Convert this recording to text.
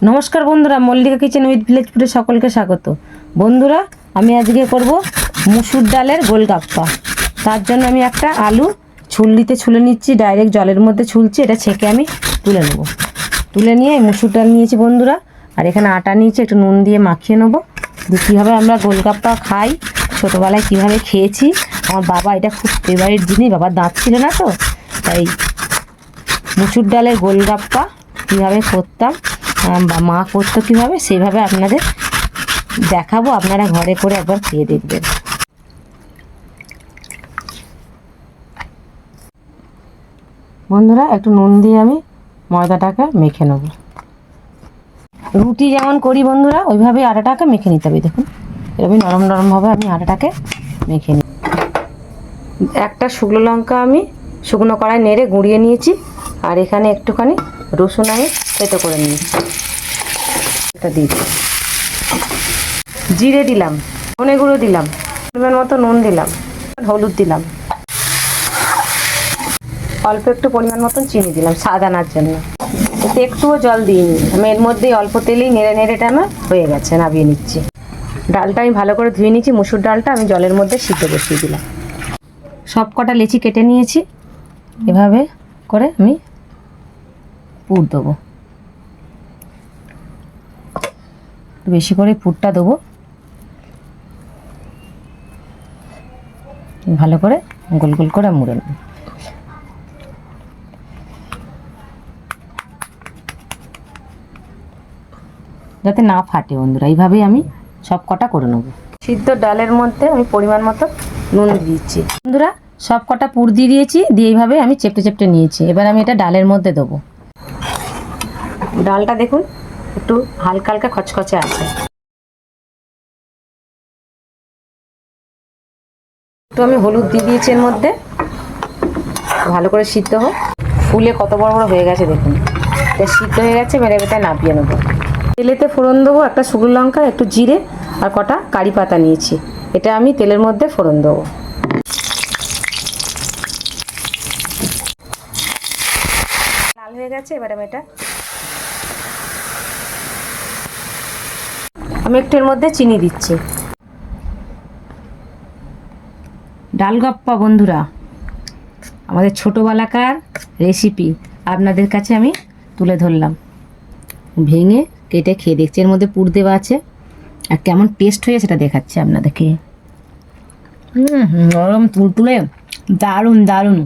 নমস্কার বন্ধুরা, Mallika kitchen with village ফুডে সকলকে স্বাগত। বন্ধুরা, আমি আজকে করব মুসুর ডালের গোলগাপ্পা। তার জন্য আমি একটা আলু ছুলনিতে ছুলে নিচ্ছি, ডাইরেক্ট জলের মধ্যে ছুলছি। এটা ছেঁকে আমি তুলে নেব। তুলে নিয়ে মুসুর ডাল নিয়েছি বন্ধুরা, আর এখানে আটা নিয়েছি, একটু নুন দিয়ে মাখিয়ে নেবো। কীভাবে আমরা গোলগাপ্পা খাই, ছোটোবেলায় কীভাবে খেয়েছি। আমার বাবা এটা খুব ফেভারিট জিনিস, বাবার দাঁত ছিল না তো, তাই মুসুর ডালের গোলগাপ্পা কীভাবে করতাম বা মা করতো কীভাবে, সেইভাবে আপনাদের দেখাবো। আপনারা ঘরে করে একবার খেয়ে দেখবেন। বন্ধুরা, একটু নুন দিয়ে আমি ময়দাটাকে মেখে নেব। রুটি যেমন করি বন্ধুরা, ওইভাবেই আটাটাকে মেখে নিতে হবে। দেখুন, এরকম নরম নরমভাবে আমি আটাটাকে মেখে নিই। একটা শুকনো লঙ্কা আমি শুকনো কড়াই নেড়ে গুঁড়িয়ে নিয়েছি, আর এখানে একটুখানি রসুন আমি থেতো করে নিয়েছি। এটা দিই, জিরে দিলাম, ধনে গুঁড়ো দিলাম, পরিমাণ মতো নুন দিলাম, হলুদ দিলাম, অল্প একটু পরিমাণ মতন চিনি দিলাম স্বাদ আনার জন্য। এতে একটুও জল দিইনি আমি, এর মধ্যেই অল্প তেলেই নেড়ে নেড়ে এটা আমার হয়ে গেছে। নামিয়ে নিচ্ছি। ডালটা আমি ভালো করে ধুয়ে নিচ্ছি। মুসুর ডালটা আমি জলের মধ্যে সিদ্ধ বসিয়ে দিলাম। সব কটা লেচি কেটে নিয়েছি, এভাবে করে আমি পুর দেবো। বেশি করে পুরটা দেবো, ভালো করে গোল গোল করে মুড়ে নেব। যাতে না ফাটে বন্ধুরা, এইভাবেই আমি সব কটা করে নেব। সিদ্ধ ডালের মধ্যে আমি পরিমাণ মতো নুন দিয়েছি বন্ধুরা। সব কটা পুর দিয়ে দিয়েছি, দিয়ে এইভাবে আমি চেপটে চেপটে নিয়েছি। এবার আমি এটা ডালের মধ্যে দেবো। ডালটা দেখুন একটু হালকা হালকা খচখচে আছে। একটু আমি হলুদ দিয়ে দিয়েছি এর মধ্যে, ভালো করে সিদ্ধ হোক। ফুলে কত বড় বড় হয়ে গেছে দেখুন। এটা সিদ্ধ হয়ে গেছে, মেরে বেটা নামিয়ে নেবো। তেলেতে ফোড়ন দেবো। একটা শুকনো লঙ্কা, একটু জিরে আর কটা কারি পাতা নিয়েছি। এটা আমি তেলের মধ্যে ফোড়ন দেবো। লাল হয়ে গেছে, এবার আমি একটু এর মধ্যে চিনি দিচ্ছি। ডালগাপ্পা বন্ধুরা, আমাদের ছোটোবেলাকার রেসিপি আপনাদের কাছে আমি তুলে ধরলাম। ভেঙে কেটে খেয়ে দেখছি, এর মধ্যে পুর দেওয়া আছে, আর কেমন টেস্ট হয়ে সেটা দেখাচ্ছি আপনাদেরকে। নরম তুলতুলে, দারুণ দারুণ।